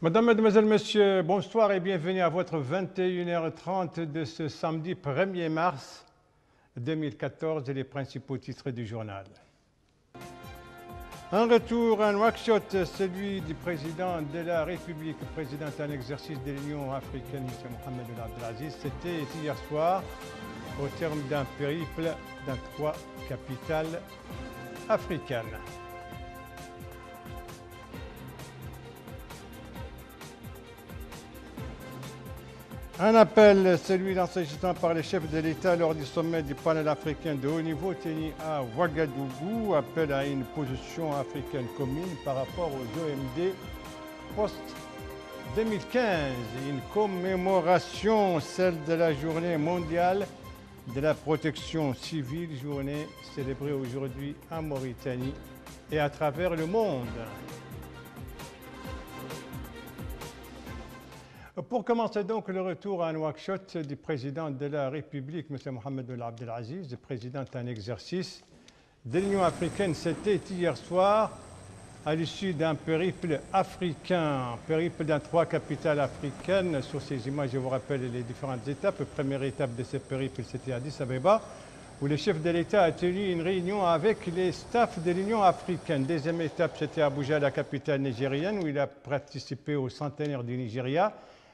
Madame, Mademoiselle, Monsieur, bonsoir et bienvenue à votre 21h30 de ce samedi 1er mars 2014 et les principaux titres du journal. Un retour, un workshop, celui du président de la République, président en exercice de l'Union africaine, M. Mohamed Abdelaziz. C'était hier soir au terme d'un périple dans 3 capitales africaines. Un appel, celui lancé par les chefs de l'État lors du sommet du panel africain de haut niveau tenu à Ouagadougou, appel à une position africaine commune par rapport aux OMD post-2015. Une commémoration, celle de la journée mondiale de la protection civile, journée célébrée aujourd'hui en Mauritanie et à travers le monde. Pour commencer donc le retour à Nouakchott du président de la République, M. Mohamed Abdelaziz, président en exercice de l'Union africaine, c'était hier soir à l'issue d'un périple africain, périple dans 3 capitales africaines. Sur ces images, je vous rappelle les différentes étapes. Première étape de ce périple, c'était à Addis Abeba, où le chef de l'État a tenu une réunion avec les staffs de l'Union africaine. Deuxième étape, c'était à Abuja, la capitale nigérienne, où il a participé au centenaire du Nigeria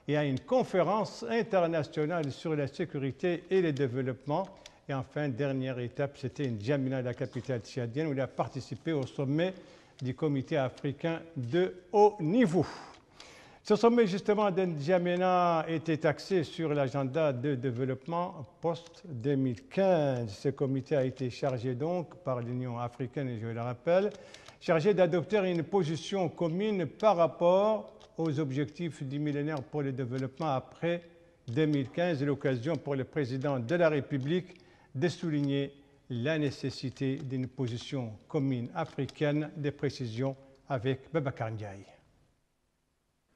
et à une conférence internationale sur la sécurité et le développement. Et enfin, dernière étape, c'était N'Djamena, la capitale tchadienne, où il a participé au sommet du comité africain de haut niveau. Ce sommet, justement, de N'Djamena était axé sur l'agenda de développement post-2015. Ce comité a été chargé donc par l'Union africaine, et je le rappelle, chargé d'adopter une position commune par rapport aux objectifs du millénaire pour le développement après 2015, l'occasion pour le président de la République de souligner la nécessité d'une position commune africaine. Des précisions avec Babacar Ndiaye.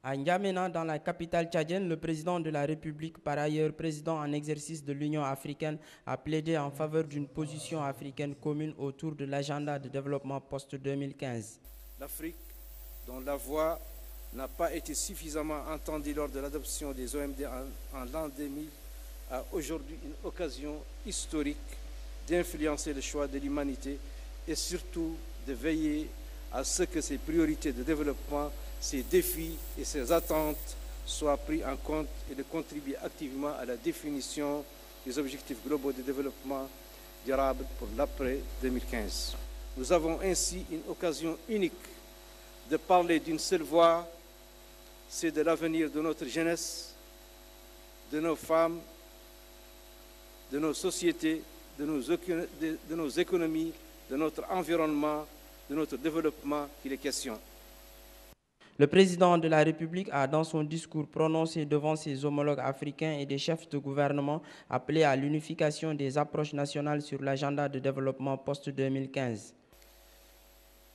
À N'Djamena, dans la capitale tchadienne, le président de la République, par ailleurs président en exercice de l'Union africaine, a plaidé en faveur d'une position africaine commune autour de l'agenda de développement post-2015. L'Afrique, dont la voix n'a pas été suffisamment entendue lors de l'adoption des OMD en l'an 2000, a aujourd'hui une occasion historique d'influencer le choix de l'humanité et surtout de veiller à ce que ses priorités de développement, ses défis et ses attentes soient pris en compte et de contribuer activement à la définition des objectifs globaux de développement durable pour l'après-2015. Nous avons ainsi une occasion unique de parler d'une seule voix, c'est de l'avenir de notre jeunesse, de nos femmes, de nos sociétés, de nos économies, de notre environnement, de notre développement qu'il est question. Le président de la République a, dans son discours prononcé devant ses homologues africains et des chefs de gouvernement, appelé à l'unification des approches nationales sur l'agenda de développement post-2015.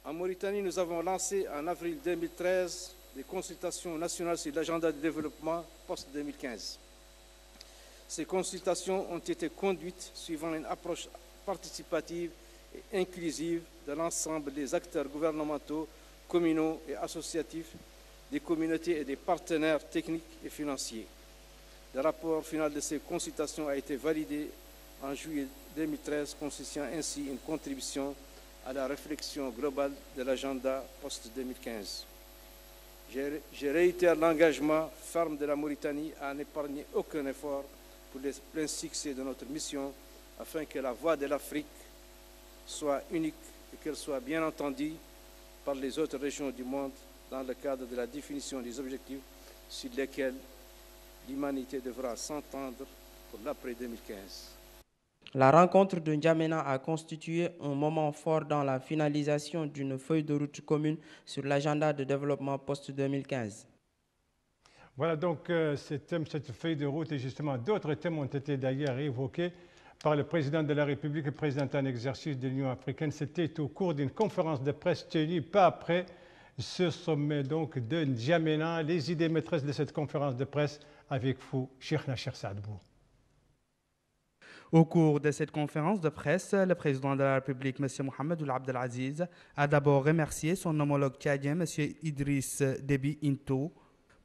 En Mauritanie, nous avons lancé en avril 2013 des consultations nationales sur l'agenda de développement post-2015. Ces consultations ont été conduites suivant une approche participative et inclusive de l'ensemble des acteurs gouvernementaux, communaux et associatifs, des communautés et des partenaires techniques et financiers. Le rapport final de ces consultations a été validé en juillet 2013, constituant ainsi une contribution à la réflexion globale de l'agenda post-2015. Je réitère l'engagement ferme de la Mauritanie à n'épargner aucun effort pour le plein succès de notre mission, afin que la voix de l'Afrique soit unique et qu'elle soit bien entendue par les autres régions du monde dans le cadre de la définition des objectifs sur lesquels l'humanité devra s'entendre pour l'après-2015. La rencontre de N'Djamena a constitué un moment fort dans la finalisation d'une feuille de route commune sur l'agenda de développement post-2015. Voilà donc cette feuille de route et justement d'autres thèmes ont été d'ailleurs évoqués par le président de la République et président en exercice de l'Union africaine. C'était au cours d'une conférence de presse tenue pas après ce sommet donc de N'Djamena. Les idées maîtresses de cette conférence de presse avec vous, Cheikh Nasser Saadbou. Au cours de cette conférence de presse, le président de la République, M. Mohamed Abdelaziz, a d'abord remercié son homologue tchadien, M. Idriss Déby Itno,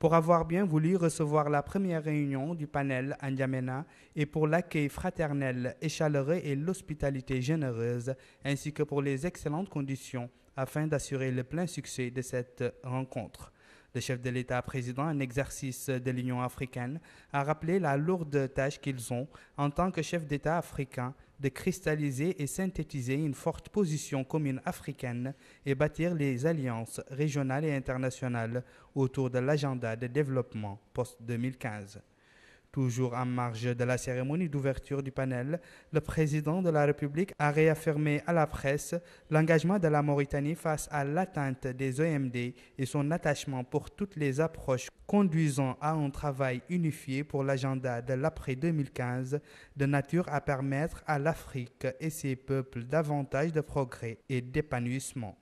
pour avoir bien voulu recevoir la première réunion du panel à N'Djamena et pour l'accueil fraternel et chaleureux et l'hospitalité généreuse, ainsi que pour les excellentes conditions afin d'assurer le plein succès de cette rencontre. Le chef de l'État-président en exercice de l'Union africaine a rappelé la lourde tâche qu'ils ont, en tant que chef d'État africain, de cristalliser et synthétiser une forte position commune africaine et bâtir les alliances régionales et internationales autour de l'agenda de développement post-2015. Toujours en marge de la cérémonie d'ouverture du panel, le président de la République a réaffirmé à la presse l'engagement de la Mauritanie face à l'atteinte des OMD et son attachement pour toutes les approches conduisant à un travail unifié pour l'agenda de l'après-2015 de nature à permettre à l'Afrique et ses peuples davantage de progrès et d'épanouissement.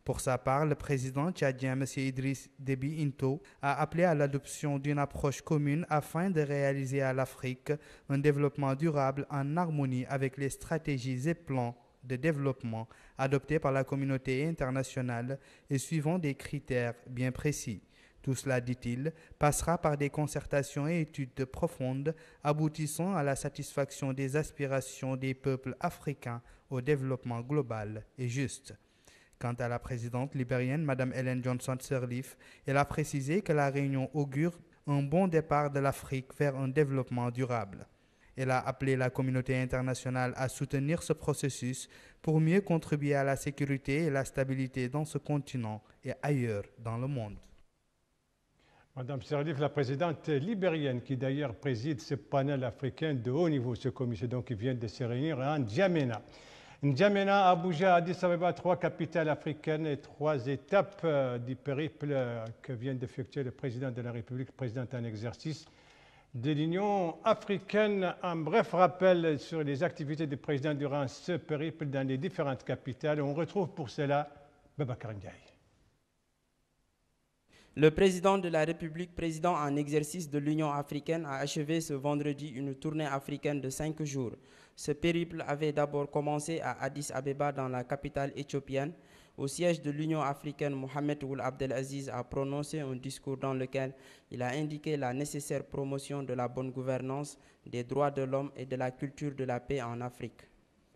Pour sa part, le président tchadien M. Idriss Déby Itno a appelé à l'adoption d'une approche commune afin de réaliser à l'Afrique un développement durable en harmonie avec les stratégies et plans de développement adoptés par la communauté internationale et suivant des critères bien précis. Tout cela, dit-il, passera par des concertations et études profondes aboutissant à la satisfaction des aspirations des peuples africains au développement global et juste. Quant à la présidente libérienne, Mme Ellen Johnson Sirleaf, elle a précisé que la réunion augure un bon départ de l'Afrique vers un développement durable. Elle a appelé la communauté internationale à soutenir ce processus pour mieux contribuer à la sécurité et la stabilité dans ce continent et ailleurs dans le monde. Mme Sirleaf, la présidente libérienne, qui d'ailleurs préside ce panel africain de haut niveau, ce comité donc qui vient de se réunir à N'Djamena. N'Djamena, Abuja, Addis Abeba, 3 capitales africaines et 3 étapes du périple que vient d'effectuer le président de la République, président en exercice de l'Union africaine. Un bref rappel sur les activités du président durant ce périple dans les différentes capitales. On retrouve pour cela Babacar Ndiaye. Le président de la République, président en exercice de l'Union africaine, a achevé ce vendredi une tournée africaine de 5 jours. Ce périple avait d'abord commencé à Addis Abeba, dans la capitale éthiopienne. Au siège de l'Union africaine, Mohamed Ould Abdelaziz a prononcé un discours dans lequel il a indiqué la nécessaire promotion de la bonne gouvernance, des droits de l'homme et de la culture de la paix en Afrique.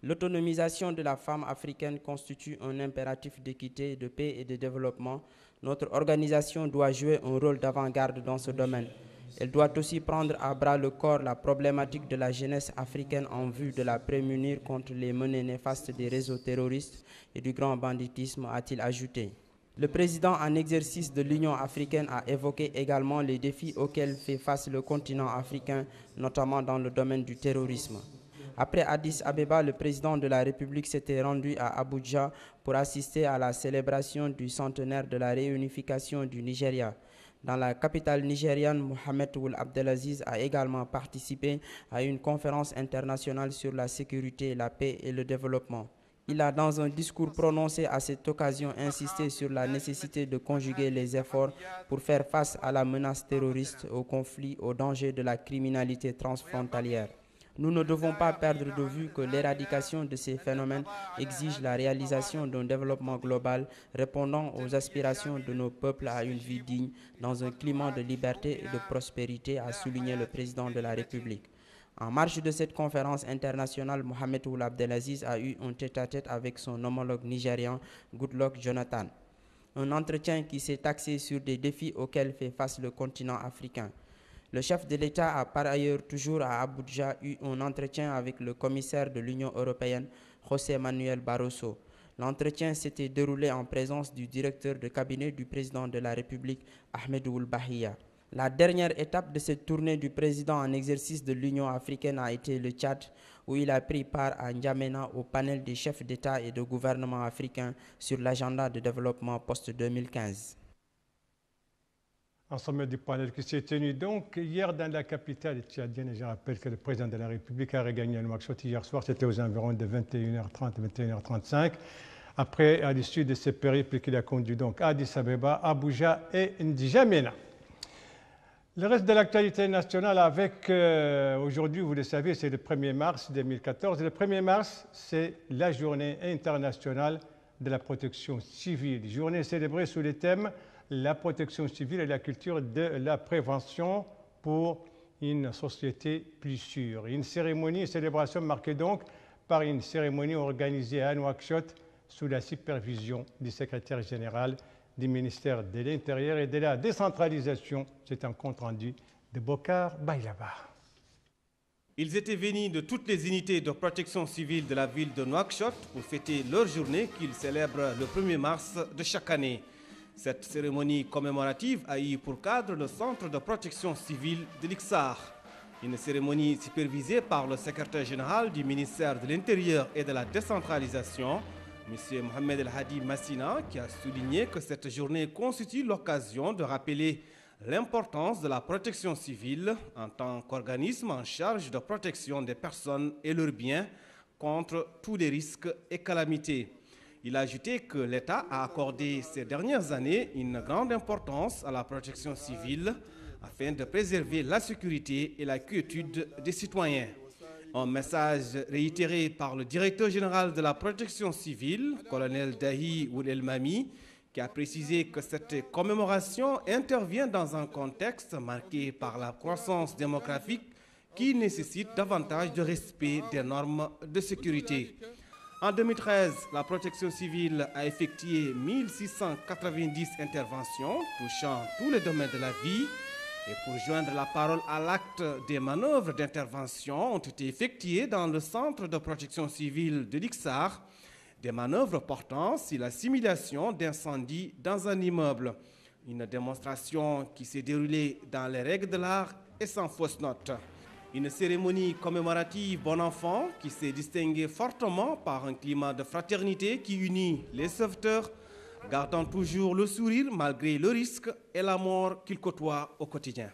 L'autonomisation de la femme africaine constitue un impératif d'équité, de paix et de développement. Notre organisation doit jouer un rôle d'avant-garde dans ce domaine. Elle doit aussi prendre à bras le corps la problématique de la jeunesse africaine en vue de la prémunir contre les menées néfastes des réseaux terroristes et du grand banditisme, a-t-il ajouté. Le président en exercice de l'Union africaine a évoqué également les défis auxquels fait face le continent africain, notamment dans le domaine du terrorisme. Après Addis Abeba, le président de la République s'était rendu à Abuja pour assister à la célébration du centenaire de la réunification du Nigeria. Dans la capitale nigériane, Mohamed Ould Abdelaziz a également participé à une conférence internationale sur la sécurité, la paix et le développement. Il a, dans un discours prononcé à cette occasion, insisté sur la nécessité de conjuguer les efforts pour faire face à la menace terroriste, au conflit, aux dangers de la criminalité transfrontalière. Nous ne devons pas perdre de vue que l'éradication de ces phénomènes exige la réalisation d'un développement global répondant aux aspirations de nos peuples à une vie digne dans un climat de liberté et de prospérité, a souligné le président de la République. En marge de cette conférence internationale, Mohamed Ould Abdelaziz a eu un tête-à-tête avec son homologue nigérian Goodluck Jonathan. Un entretien qui s'est axé sur des défis auxquels fait face le continent africain. Le chef de l'État a par ailleurs toujours à Abuja eu un entretien avec le commissaire de l'Union européenne, José Manuel Barroso. L'entretien s'était déroulé en présence du directeur de cabinet du président de la République, Ahmed Ould Bahia. La dernière étape de cette tournée du président en exercice de l'Union africaine a été le Tchad, où il a pris part à N'Djamena au panel des chefs d'État et de gouvernement africains sur l'agenda de développement post-2015. En sommet du panel qui s'est tenu donc hier dans la capitale tchadienne. Et je rappelle que le président de la République a regagné Nouakchott hier soir, c'était aux environs de 21h30, 21h35. Après, à l'issue de ce périple qu'il a conduit donc à Addis Abeba, Abuja et N'Djamena. Le reste de l'actualité nationale avec, aujourd'hui, vous le savez, c'est le 1er mars 2014. Le 1er mars, c'est la journée internationale de la protection civile. Journée célébrée sous le thème « la protection civile et la culture de la prévention pour une société plus sûre. Une cérémonie et célébration marquée donc par une cérémonie organisée à Nouakchott sous la supervision du secrétaire général du ministère de l'Intérieur et de la décentralisation. C'est un compte rendu de Bokar Baylaba. Ils étaient venus de toutes les unités de protection civile de la ville de Nouakchott pour fêter leur journée qu'ils célèbrent le 1er mars de chaque année. Cette cérémonie commémorative a eu pour cadre le centre de protection civile de l'Iksar. Une cérémonie supervisée par le secrétaire général du ministère de l'Intérieur et de la décentralisation, M. Mohamed El Hadi Massina, qui a souligné que cette journée constitue l'occasion de rappeler l'importance de la protection civile en tant qu'organisme en charge de protection des personnes et leurs biens contre tous les risques et calamités. Il a ajouté que l'État a accordé ces dernières années une grande importance à la protection civile afin de préserver la sécurité et la quiétude des citoyens. Un message réitéré par le directeur général de la protection civile, colonel Dahi Ould El Mami, qui a précisé que cette commémoration intervient dans un contexte marqué par la croissance démographique qui nécessite davantage de respect des normes de sécurité. En 2013, la protection civile a effectué 1690 interventions touchant tous les domaines de la vie. Et pour joindre la parole à l'acte, des manœuvres d'intervention ont été effectuées dans le centre de protection civile de l'Iksar, des manœuvres portant sur la simulation d'incendie dans un immeuble. Une démonstration qui s'est déroulée dans les règles de l'art et sans fausse note. Une cérémonie commémorative bon enfant qui s'est distinguée fortement par un climat de fraternité qui unit les sauveteurs, gardant toujours le sourire malgré le risque et la mort qu'ils côtoient au quotidien.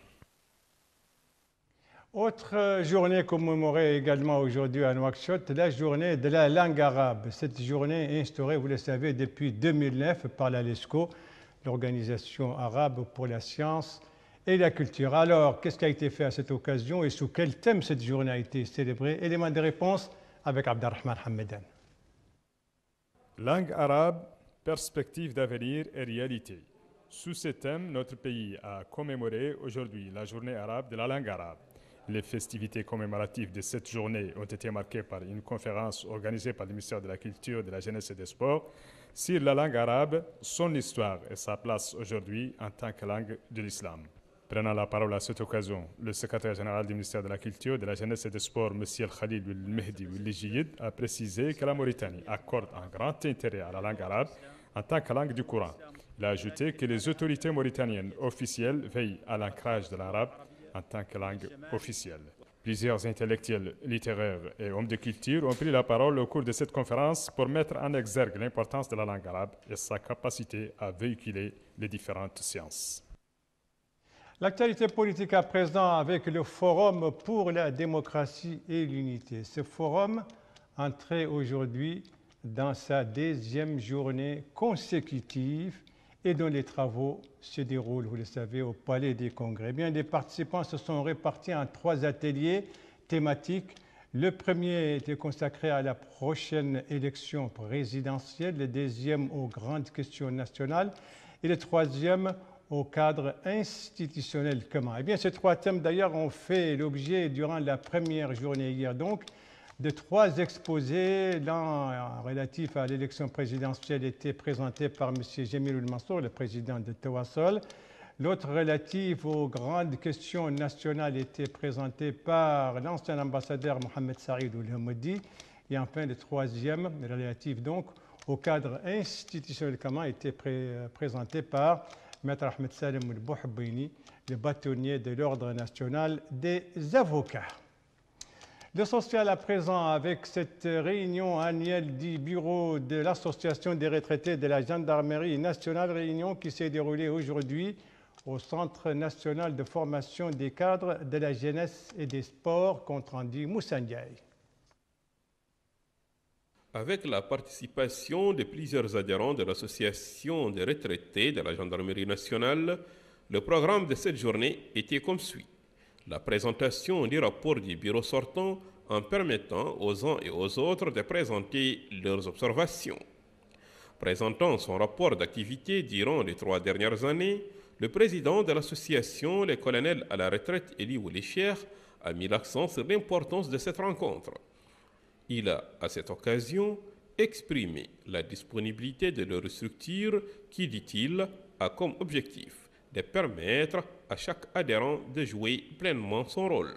Autre journée commémorée également aujourd'hui à Nouakchott, la journée de la langue arabe. Cette journée est instaurée, vous le savez, depuis 2009 par la LESCO, l'Organisation arabe pour la science et la culture. Alors, qu'est-ce qui a été fait à cette occasion et sous quel thème cette journée a été célébrée? Élément de réponse avec Abdelrahman Hammedan. Langue arabe, perspective d'avenir et réalité. Sous ce thème, notre pays a commémoré aujourd'hui la journée arabe de la langue arabe. Les festivités commémoratives de cette journée ont été marquées par une conférence organisée par le ministère de la Culture, de la Jeunesse et des Sports sur la langue arabe, son histoire et sa place aujourd'hui en tant que langue de l'islam. Prenant la parole à cette occasion, le secrétaire général du ministère de la Culture, de la Jeunesse et des Sports, M. Khalil Mehdi Oulijiyid, a précisé que la Mauritanie accorde un grand intérêt à la langue arabe en tant que langue du Coran. Il a ajouté que les autorités mauritaniennes officielles veillent à l'ancrage de l'arabe en tant que langue officielle. Plusieurs intellectuels littéraires et hommes de culture ont pris la parole au cours de cette conférence pour mettre en exergue l'importance de la langue arabe et sa capacité à véhiculer les différentes sciences. L'actualité politique à présent avec le Forum pour la démocratie et l'unité. Ce forum entrait aujourd'hui dans sa 2e journée consécutive et dont les travaux se déroulent, vous le savez, au Palais des Congrès. Bien, les participants se sont répartis en 3 ateliers thématiques. Le premier était consacré à la prochaine élection présidentielle, le 2e aux grandes questions nationales et le 3e au cadre institutionnel commun. Eh bien, ces 3 thèmes, d'ailleurs, ont fait l'objet, durant la première journée hier, donc, de 3 exposés. L'un relatif à l'élection présidentielle était présenté par M. Jamiloul Mansour, le président de Tawassol. L'autre relatif aux grandes questions nationales était présenté par l'ancien ambassadeur Mohamed Saïd Ould-Hamdi. Et enfin, le 3e, relatif donc au cadre institutionnel commun, était présenté par Maître Ahmed Salem Bouhbeini, le bâtonnier de l'Ordre national des avocats. Le social à présent avec cette réunion annuelle du bureau de l'Association des retraités de la gendarmerie nationale, réunion qui s'est déroulée aujourd'hui au Centre national de formation des cadres de la jeunesse et des sports, compte rendu Moussa Ndiaye. Avec la participation de plusieurs adhérents de l'Association des retraités de la gendarmerie nationale, le programme de cette journée était comme suit. La présentation du rapport du bureau sortant en permettant aux uns et aux autres de présenter leurs observations. Présentant son rapport d'activité durant les 3 dernières années, le président de l'association, les colonels à la retraite Eli Oulicher, a mis l'accent sur l'importance de cette rencontre. Il a, à cette occasion, exprimé la disponibilité de leur structure qui, dit-il, a comme objectif de permettre à chaque adhérent de jouer pleinement son rôle.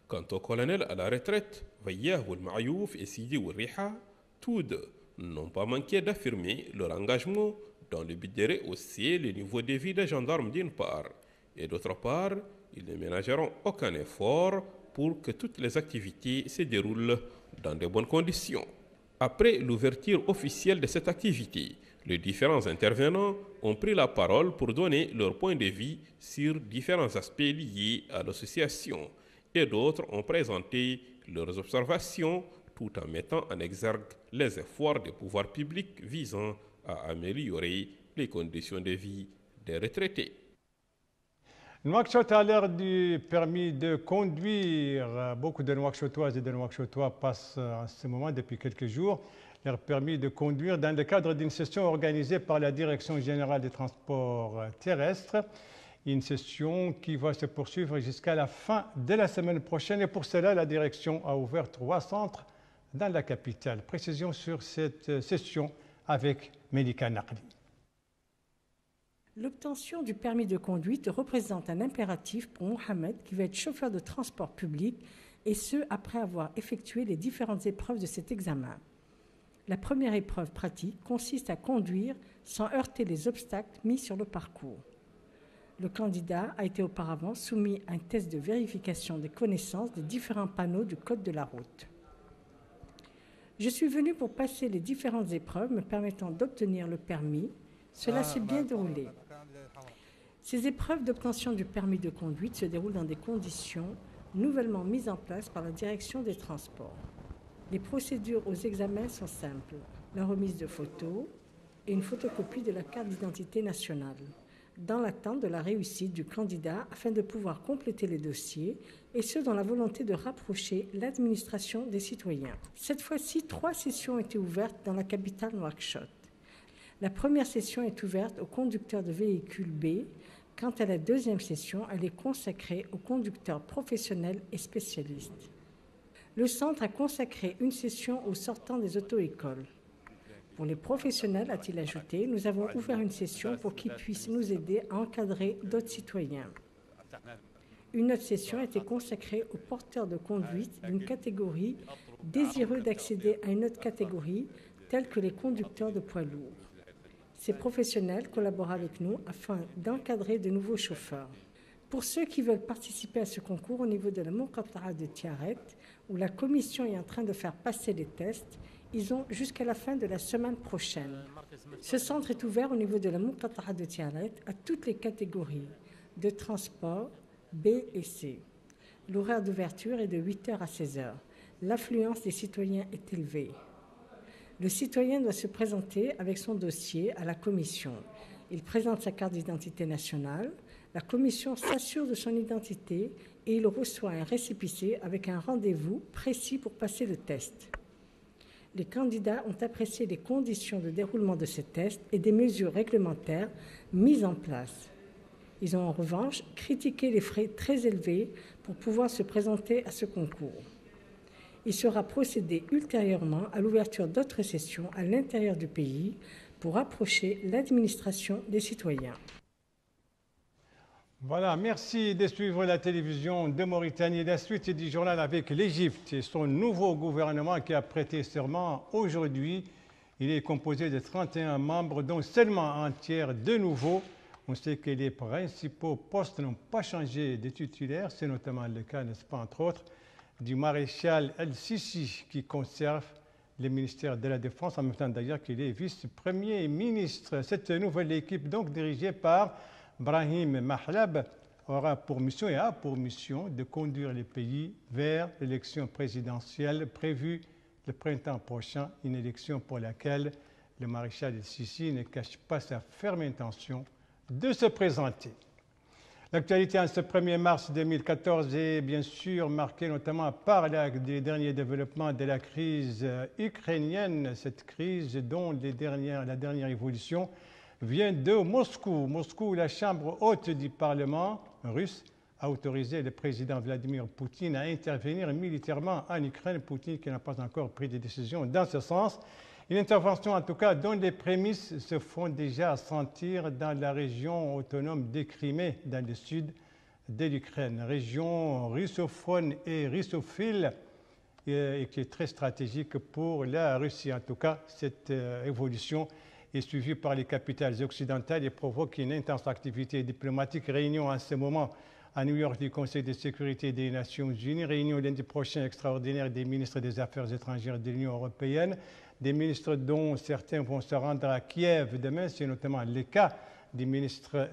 Quant au colonel à la retraite, Vayyah Oul-Mayouf et Sidi Oul-Riha, tous deux n'ont pas manqué d'affirmer leur engagement dans le but de rehausser le niveau de vie des gendarmes d'une part, et d'autre part, ils ne ménageront aucun effort pour que toutes les activités se déroulent dans de bonnes conditions. Après l'ouverture officielle de cette activité, les différents intervenants ont pris la parole pour donner leur point de vue sur différents aspects liés à l'association, et d'autres ont présenté leurs observations tout en mettant en exergue les efforts des pouvoirs publics visant à améliorer les conditions de vie des retraités. Nouakchott a l'heure du permis de conduire. Beaucoup de Nouakchottoises et de Nouakchottois passent en ce moment, depuis quelques jours, leur permis de conduire dans le cadre d'une session organisée par la Direction générale des transports terrestres. Une session qui va se poursuivre jusqu'à la fin de la semaine prochaine. Et pour cela, la direction a ouvert 3 centres dans la capitale. Précision sur cette session avec Melika Naqli. L'obtention du permis de conduite représente un impératif pour Mohamed qui va être chauffeur de transport public, et ce après avoir effectué les différentes épreuves de cet examen. La première épreuve pratique consiste à conduire sans heurter les obstacles mis sur le parcours. Le candidat a été auparavant soumis à un test de vérification des connaissances des différents panneaux du code de la route. Je suis venu pour passer les différentes épreuves me permettant d'obtenir le permis. Cela s'est bien déroulé. Ces épreuves d'obtention du permis de conduite se déroulent dans des conditions nouvellement mises en place par la direction des transports. Les procédures aux examens sont simples. La remise de photos et une photocopie de la carte d'identité nationale, dans l'attente de la réussite du candidat afin de pouvoir compléter les dossiers, et ce dans la volonté de rapprocher l'administration des citoyens. Cette fois-ci, 3 sessions ont été ouvertes dans la capitale Nouakchott. La première session est ouverte aux conducteurs de véhicules B. Quant à la deuxième session, elle est consacrée aux conducteurs professionnels et spécialistes. Le centre a consacré une session aux sortants des auto-écoles. Pour les professionnels, a-t-il ajouté, nous avons ouvert une session pour qu'ils puissent nous aider à encadrer d'autres citoyens. Une autre session a été consacrée aux porteurs de conduite d'une catégorie désireux d'accéder à une autre catégorie, telle que les conducteurs de poids lourds. Ces professionnels collaborent avec nous afin d'encadrer de nouveaux chauffeurs. Pour ceux qui veulent participer à ce concours au niveau de la Muqatta'a de Tiaret, où la commission est en train de faire passer les tests, ils ont jusqu'à la fin de la semaine prochaine. Ce centre est ouvert au niveau de la Muqatta'a de Tiaret à toutes les catégories de transport B et C. L'horaire d'ouverture est de 8h à 16h. L'affluence des citoyens est élevée. Le citoyen doit se présenter avec son dossier à la commission. Il présente sa carte d'identité nationale. La commission s'assure de son identité et il reçoit un récépissé avec un rendez-vous précis pour passer le test. Les candidats ont apprécié les conditions de déroulement de ces tests et des mesures réglementaires mises en place. Ils ont en revanche critiqué les frais très élevés pour pouvoir se présenter à ce concours. Il sera procédé ultérieurement à l'ouverture d'autres sessions à l'intérieur du pays pour approcher l'administration des citoyens. Voilà, merci de suivre la télévision de Mauritanie. La suite du journal avec l'Égypte et son nouveau gouvernement qui a prêté serment aujourd'hui. Il est composé de 31 membres, dont seulement un tiers de nouveaux. On sait que les principaux postes n'ont pas changé de titulaire. C'est notamment le cas, n'est-ce pas, entre autres, du maréchal El-Sisi qui conserve le ministère de la Défense, en même temps d'ailleurs qu'il est vice-premier ministre. Cette nouvelle équipe, donc dirigée par Brahim Mahlab, aura pour mission et a pour mission de conduire le pays vers l'élection présidentielle prévue le printemps prochain, une élection pour laquelle le maréchal El-Sisi ne cache pas sa ferme intention de se présenter. L'actualité en ce 1er mars 2014 est bien sûr marquée notamment par les derniers développements de la crise ukrainienne, cette crise dont la dernière évolution vient de Moscou. Moscou, la chambre haute du Parlement russe, a autorisé le président Vladimir Poutine à intervenir militairement en Ukraine. Poutine qui n'a pas encore pris de décision dans ce sens. Une intervention en tout cas dont les prémices se font déjà sentir dans la région autonome de Crimée, dans le sud de l'Ukraine. Région russophone et russophile et qui est très stratégique pour la Russie. En tout cas, cette évolution est suivie par les capitales occidentales et provoque une intense activité diplomatique. Réunion en ce moment à New York du Conseil de sécurité des Nations Unies, réunion lundi prochain extraordinaire des ministres des Affaires étrangères de l'Union européenne, des ministres dont certains vont se rendre à Kiev demain, c'est notamment le cas du ministre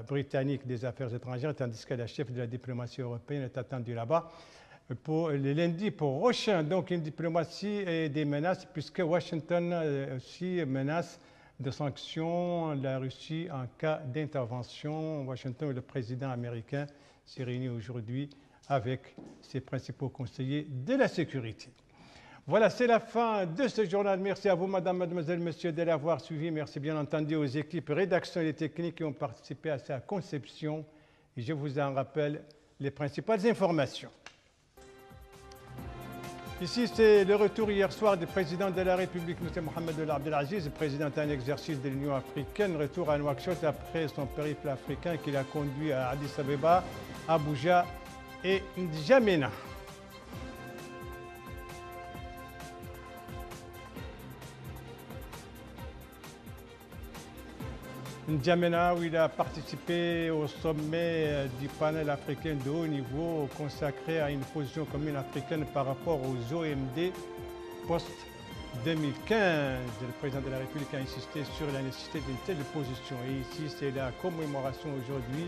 britannique des Affaires étrangères, tandis que la chef de la diplomatie européenne est attendue là-bas pour le lundi prochain. Donc une diplomatie et des menaces, puisque Washington aussi menace de sanctions la Russie en cas d'intervention. Washington, le président américain, s'est réuni aujourd'hui avec ses principaux conseillers de la sécurité. Voilà, c'est la fin de ce journal. Merci à vous, madame, mademoiselle, monsieur, de l'avoir suivi. Merci bien entendu aux équipes rédaction et techniques qui ont participé à sa conception. Et je vous en rappelle les principales informations. Ici, c'est le retour hier soir du président de la République, M. Mohamed Abdelaziz, président en exercice de l'Union africaine. Retour à Nouakchott après son périple africain qui l'a conduit à Addis Abeba, Abuja et N'Djamena. N'Djamena, où il a participé au sommet du panel africain de haut niveau consacré à une position commune africaine par rapport aux OMD post-2015. Le président de la République a insisté sur la nécessité d'une telle position. Et ici, c'est la commémoration aujourd'hui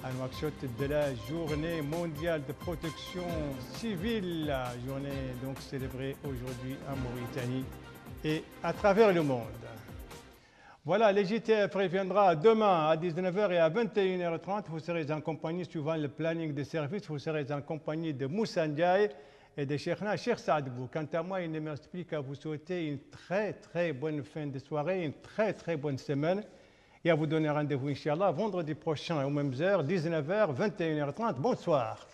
à Nouakchott de la Journée mondiale de protection civile, la journée donc célébrée aujourd'hui en Mauritanie et à travers le monde. Voilà, le JTF reviendra demain à 19h et à 21h30. Vous serez en compagnie, suivant le planning des services, vous serez en compagnie de Moussa Ndiaye et de Cheikhna Cheikh Saadbou. Quant à moi, il ne me reste plus qu'à vous souhaiter une très bonne fin de soirée, une très bonne semaine. Et à vous donner rendez-vous, Inch'Allah, vendredi prochain aux mêmes heures, 19h, 21h30. Bonsoir.